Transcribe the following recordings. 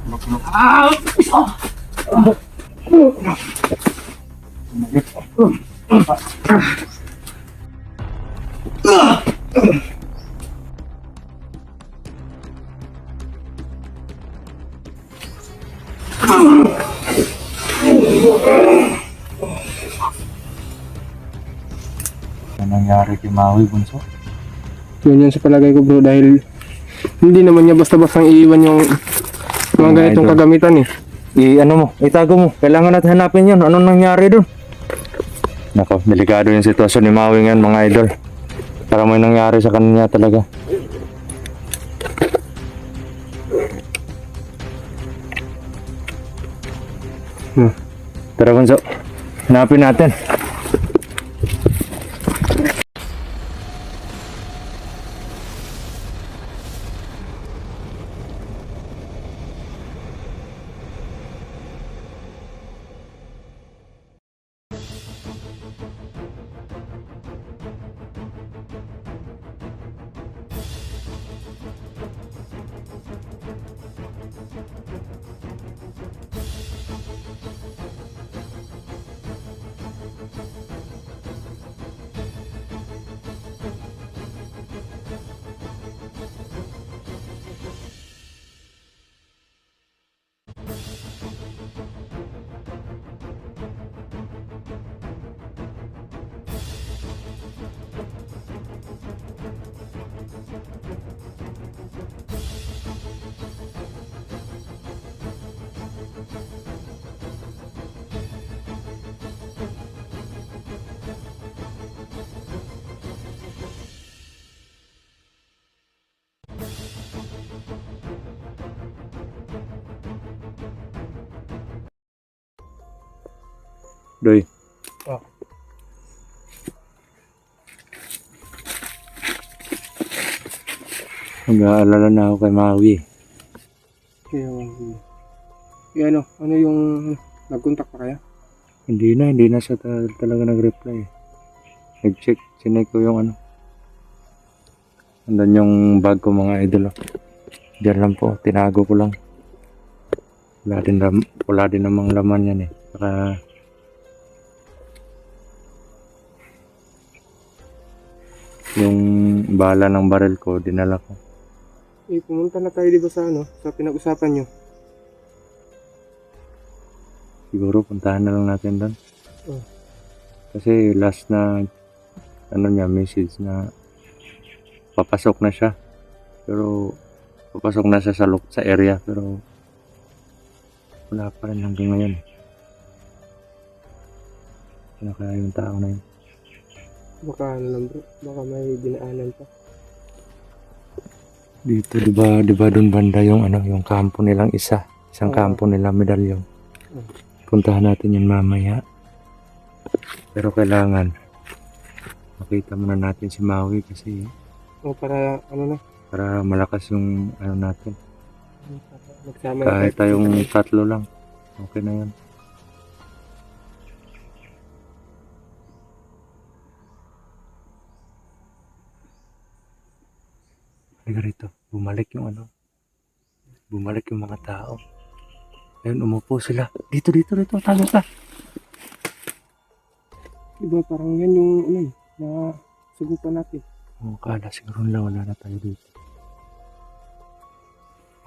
Ano nangyari kay Maui, Bunso? Yun sa palagay ko bro, dahil hindi naman niya basta-basta iiwan yung mga ganitong idol. kagamitan eh. Ano mo, itago mo. Kailangan natin hanapin yun. Anong nangyari doon? Nako, delikado yung sitwasyon ni Maui ngayon, mga idol. Para may nangyari sa kanya talaga. Tara, Bunso. Hanapin natin. Doy. Oh. Mag-aalala na ako kay Maui. Kaya ano yung nag-contact pa kaya? Hindi na siya talaga nag-reply. Nag-check, sinek ko yung ano. Andun yung bag ko, mga idol. Diyan lang po, tinago ko lang. Wala din namang laman yan eh. Saka yung bala ng baril ko, dinala ko. Pumunta na tayo diba sa sa pinag-usapan nyo? Siguro puntahan na lang natin doon. Oh. Kasi last na message na papasok na siya. Pero papasok na siya sa area, pero wala pa rin hanggang ngayon. Wala kaya yung tao na yun. Baka lang bro, baka may dinaanan pa. Dito diba doon banda yung yung kampo nilang isang kampo nila medalyon. Puntahan natin yun mamaya. Pero kailangan makita muna natin si Maui kasi Para para malakas yung natin. magsama Kahit tayong tatlo lang, okay na yun. Halika rito, bumalik yung mga tao. Ayun, umupo sila. Dito, tago ka. Diba parang yan yung na sugupan natin. Kala siguro nila wala na tayo dito.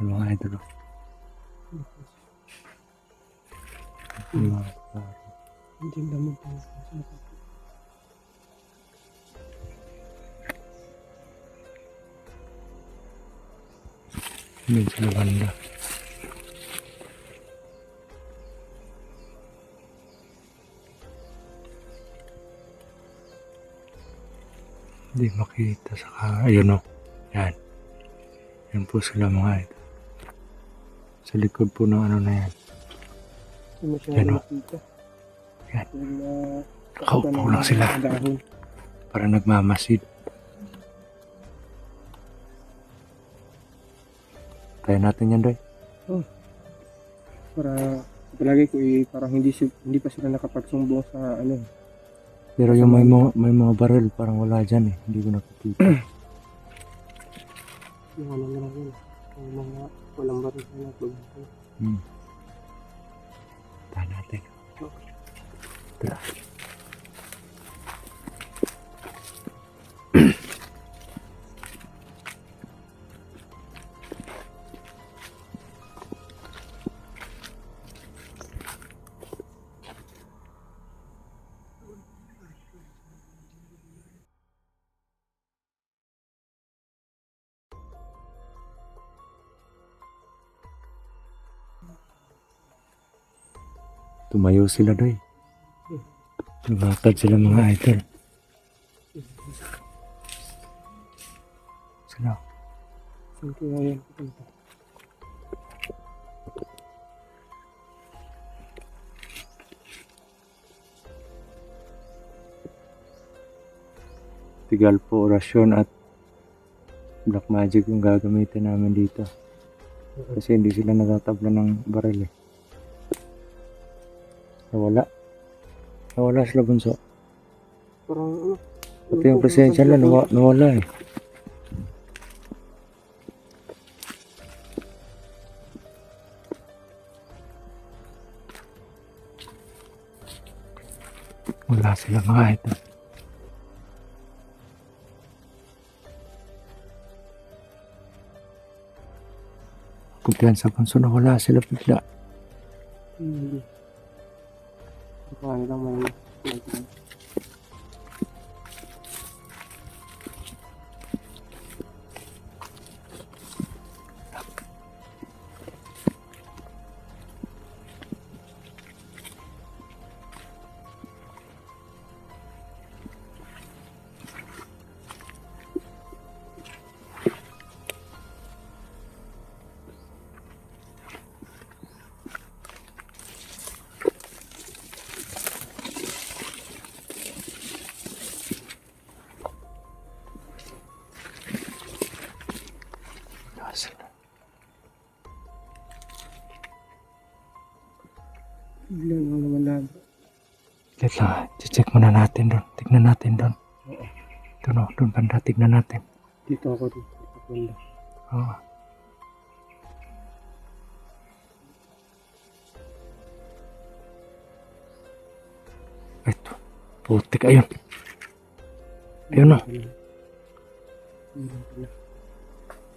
Yung mga idol. Hindi naman tayo. Hindi sila banda. Hindi makita ayun o. Yan. Yan po sila, mga idol. Sa likod po ng na yan. Hindi siya Yan o. makita. Yan. Nakaupo lang sila. Para nagmamasid. Kaya natin yan, Doy. Para palagi ko parang hindi pa sila nakapagsumbong sa Pero yung may mga baril parang wala dyan eh. Hindi ko nakikita. yung lang yun. Yung mga Walang baril na natin. Tahan natin. Tara. Tumayo sila doy. Lumakad sila mga idol. Sila. Saan kaya yan? Tigal po orasyon at black magic yung gagamitin namin dito. Kasi hindi sila natatabla ng baril eh. Nawala sila bunso. Parang ano? Pati yung presensya nila nawala eh. Wala sila mga idol. Kumpiyansa bunso na wala sila bigla. Hindi. Baka lang may... Biglang ang naman. Let lang, check muna natin doon. Tignan natin doon. Doon o, doon banda, tignan natin. Dito ako dito. Banda. Oo. Ito, putik, ayun. Ayun o.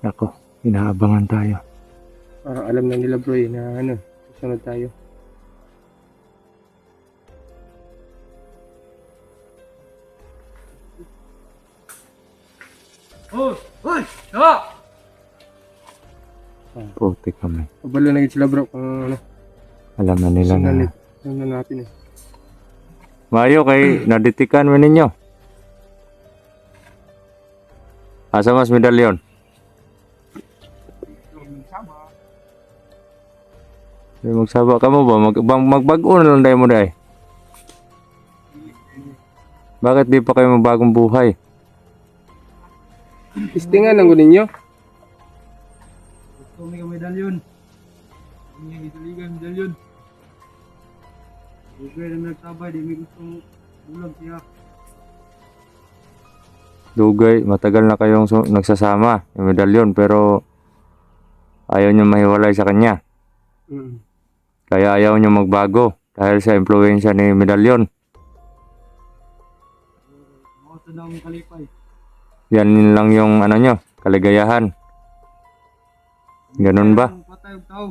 Ako, inaabangan tayo. Parang alam na nila bro eh, na ano, susunod tayo. Putik kami. Pabalo na sila bro kung ano. Alam na nila na. Alam na natin eh. Mayo kay naditikan mo ninyo. Asa mas medalyon? Magsaba ka mo ba? Magbag-o na lang tayo mo dahi. Bakit di pa kayo magbagong buhay? Istingan ang gunin nyo. Gusto may medalyon. Hindi ituligan medalyon. Dugay na nagtabay, di may gustong bulag siya. Dugay, matagal na kayong nagsasama yung medalyon pero ayaw nyo mahiwalay sa kanya. Kaya ayaw nyo magbago dahil sa impluensya ni medalyon. Mga tanang kalipay. Yan lang yung ano nyo, kaligayahan. Ganun ba? Patay ang tao.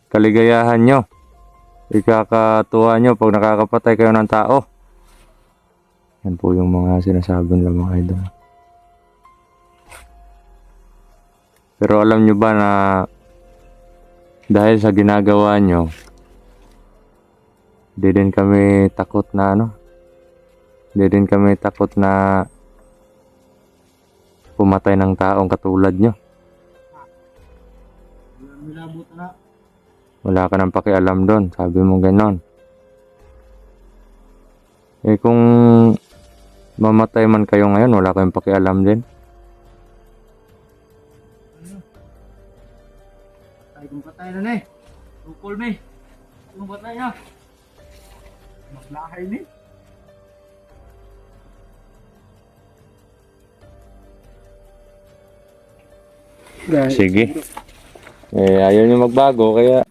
Kaligayahan nyo. Ikakatuwa nyo pag nakakapatay kayo ng tao. Yan po yung mga sinasabi nila mga idol. Pero alam nyo ba na dahil sa ginagawa nyo, di din kami takot na pumatay ng taong katulad nyo. Milabot na. Wala ka nang pakialam doon. Sabi mo ganon. Eh kung mamatay man kayo ngayon, wala kayong pakialam din. Patay kung patay na eh. Tukol me. Kung patay na. Maglahay ni. Dahil, Sige. Eh, ayaw niyo magbago, kaya...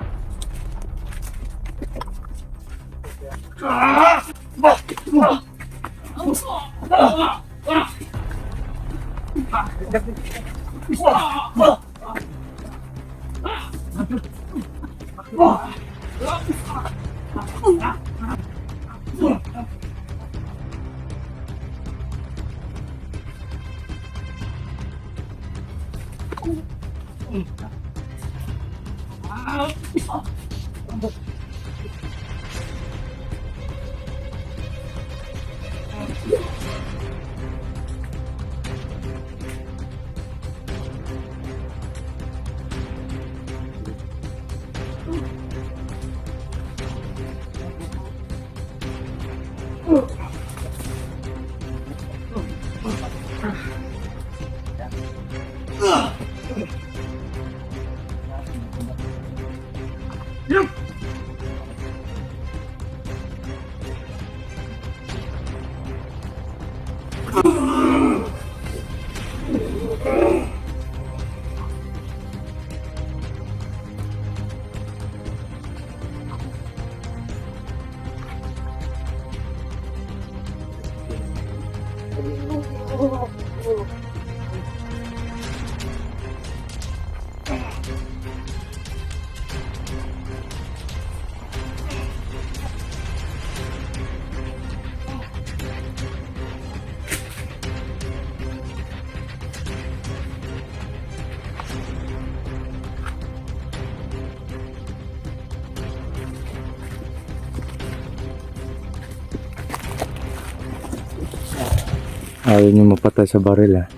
Ayaw niyo mapatay sa baril, ah.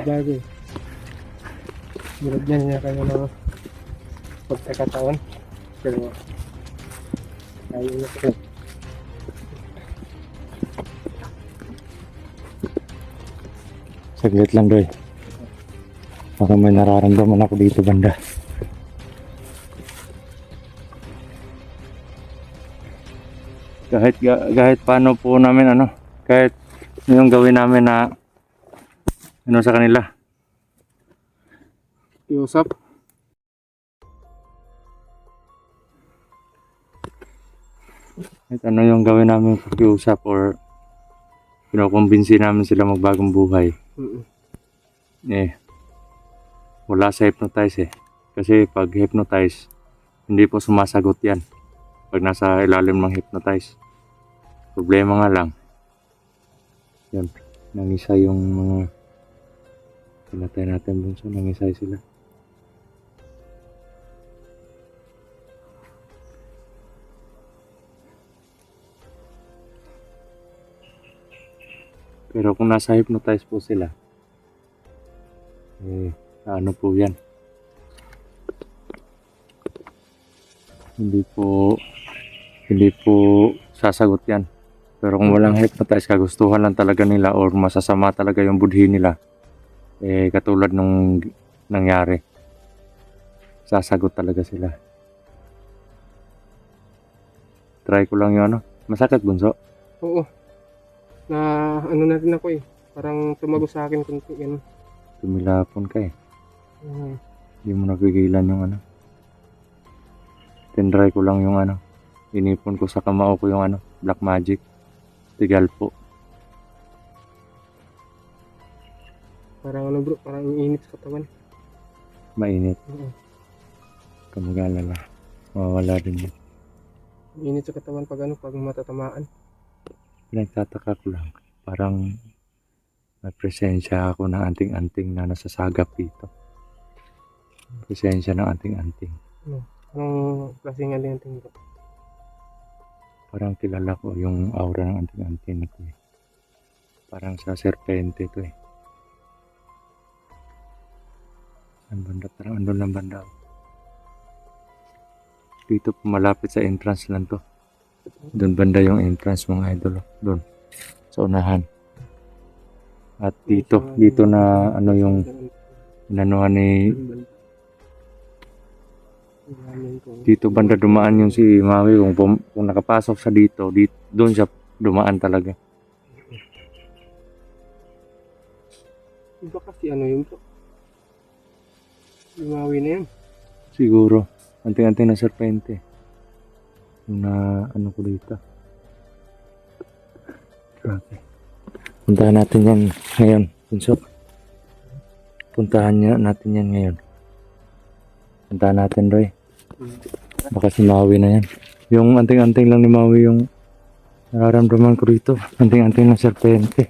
Bago eh. Binagyan niya kayo ng pagkakataon. Pero ayaw niya ko. Saglit lang, Doy. Baka may nararamdaman ako dito, banda. Kahit paano po namin, kahit yung gawin namin na, sa kanila. Iusap. Kahit ano yung gawin namin pakiusap or kinukumbinsi namin sila magbagong buhay. Eh, wala sa hypnotize eh. Kasi pag hypnotize, hindi po sumasagot yan. Pag nasa ilalim ng hypnotize. Problema nga lang. Yan. Nangisay yung mga pinatay natin bunso. Nangisay sila. Pero kung nasa hypnotize po sila, ano po yan? Hindi po sasagot yan. Pero kung walang hypnotize, kagustuhan lang talaga nila or masasama talaga yung budhi nila, katulad nung nangyari, sasagot talaga sila. Try ko lang yun, Masakit, bunso? Oo. Na ano natin ako eh. Parang tumago sa akin kunti ganun. Tumilapon ka eh. Hindi mo napigilan yung Tinry ko lang yung inipon ko sa kamao ko yung black magic. Tigal po. Parang bro, parang init sa katawan. Mainit. Oo. Kamag-alala. Mawawala din yun. Init sa katawan pag pag matatamaan. Pinagtataka ko lang. Parang may presensya ako ng anting-anting na nasasagap dito. Presensya ng anting-anting. Anong klaseng anting-anting bro? Parang kilala ko yung aura ng anting-anting na to eh. Parang sa serpente to eh. Ang banda, parang andun lang banda. Dito po malapit sa entrance lang to. Doon banda yung entrance mga idol. Doon. Sa unahan. At dito na yung inanuhan ni dito banda dumaan yung si Maui kung nakapasok sa dito doon siya dumaan talaga. Iba kasi yun bro. Lumawi na yan. Siguro. Anting-anting na serpente. Yung na ano ko dito. Grabe. Puntahan natin yan ngayon. Pinsok. Puntahan natin yan ngayon. Puntahan natin, Roy. Baka si Maui na yan. Yung anting-anting lang ni Maui yung nararamdaman ko rito. Anting-anting na serpente.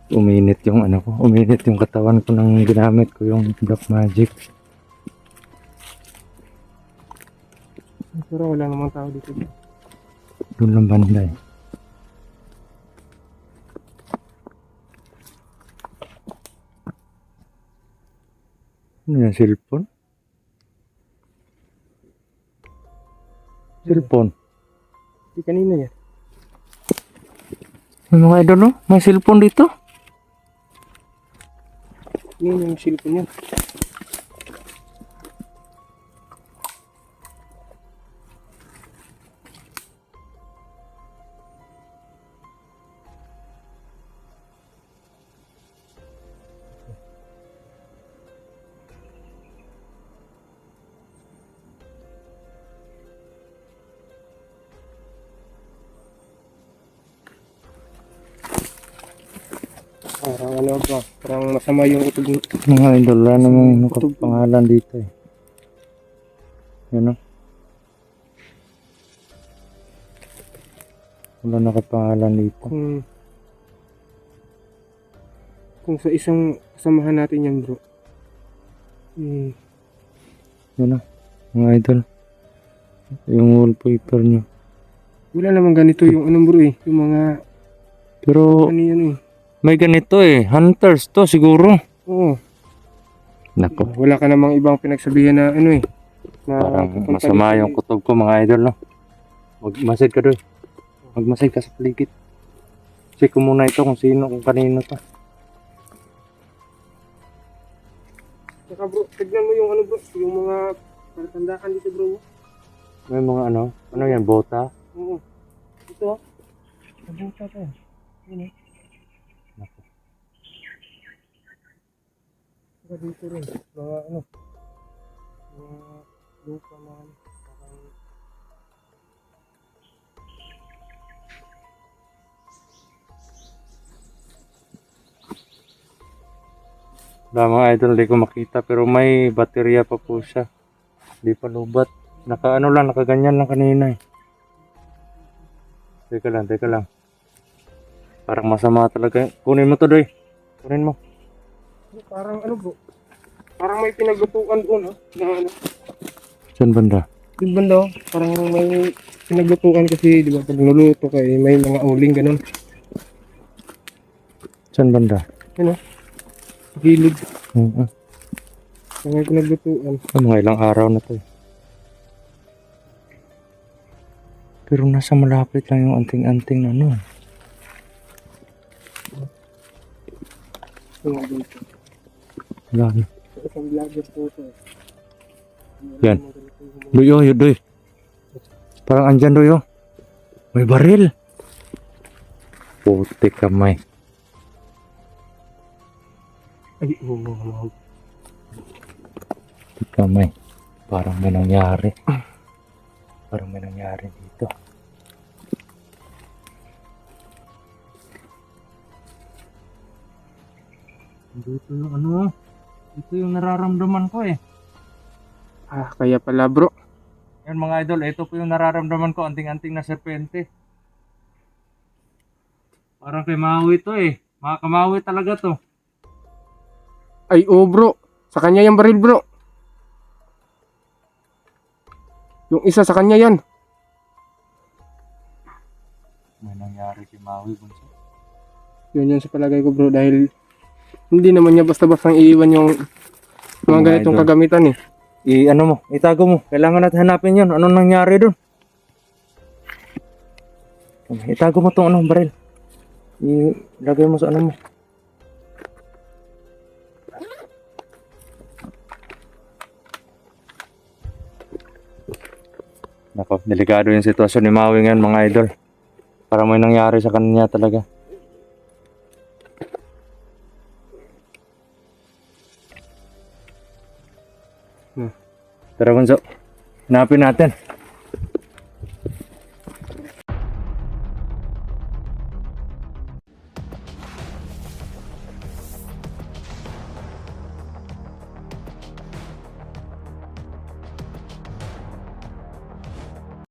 Uminit yung ano ko. Uminit yung katawan ko nang ginamit ko yung black magic. Pero wala namang tao dito. Doon lang banda eh. Ano yan? Cellphone? Cellphone? Di kanina yan. May mga idol no? May cellphone dito? Yun yung cellphone yan. Parang ano ba? Parang masama yung utog. Mga idol, wala namang nakapangalan dito eh. Yan o. Wala nakapangalan dito. Kung sa isang kasamahan natin yan, bro. Yan o. Mga idol. Yung wallpaper nyo. Wala namang ganito yung anong bro eh. Yung mga Pero ano yan eh. may ganito eh. Hunters to siguro. Oo. Nako. Wala ka namang ibang pinagsabihan na ano eh. Na Parang pupunta masama dito yung kutob ko mga idol no. Magmasid ka doon. Magmasid ka sa paligid. Check ko muna ito kung sino, kung kanino to. Saka bro, tignan mo yung ano bro. Yung mga palatandaan dito bro. May mga ano yan, bota. Oo. Ito ah. Nabuta to. Yun eh. Nako. Saka dito rin. Mga ano. Mga lupa na ano. Parang Wala mga idol, hindi ko makita pero may baterya pa po siya. Hindi pa lubat. Nakaganyan lang kanina eh. Teka lang. Parang masama talaga. Kunin mo to doy. Kunin mo. parang ano bro. Parang may pinaglutuan doon ah. Na ano. Saan banda? Yung banda oh, parang may pinaglutuan kasi di ba pag nuluto ka eh, may mga uling ganun. Saan banda? Ano? Gilid. May pinaglutuan. Mga ilang araw na to eh. Pero nasa malapit lang yung anting-anting na ano. Yung dito. Wala na. Isang vlogger po ito. Yan. Doy. Parang andyan doy oh. May baril. Puti kamay. Ay, oo. Puti kamay. Parang may nangyari. Parang may nangyari dito. Dito yung ano. Ito yung nararamdaman ko eh. Ah, kaya pala bro. Yan mga idol, ito po yung nararamdaman ko, anting-anting na serpente. Parang kay Maui to eh. Mga kamawi talaga to. Ay, oo bro. Sa kanya yung baril bro. Yung isa sa kanya yan. May nangyari kay Maui bunso. Yun sa palagay ko bro dahil hindi naman niya basta-basta iiwan yung mga ganitong idol. kagamitan eh. Ano mo, itago mo. Kailangan natin hanapin yun. Anong nangyari dun? Itago mo tong anong baril. Ilagay mo sa ano mo. Nako, delikado yung sitwasyon ni Maui ngayon mga idol. Para may nangyari sa kanya talaga. Tara, Bunso. Hanapin natin.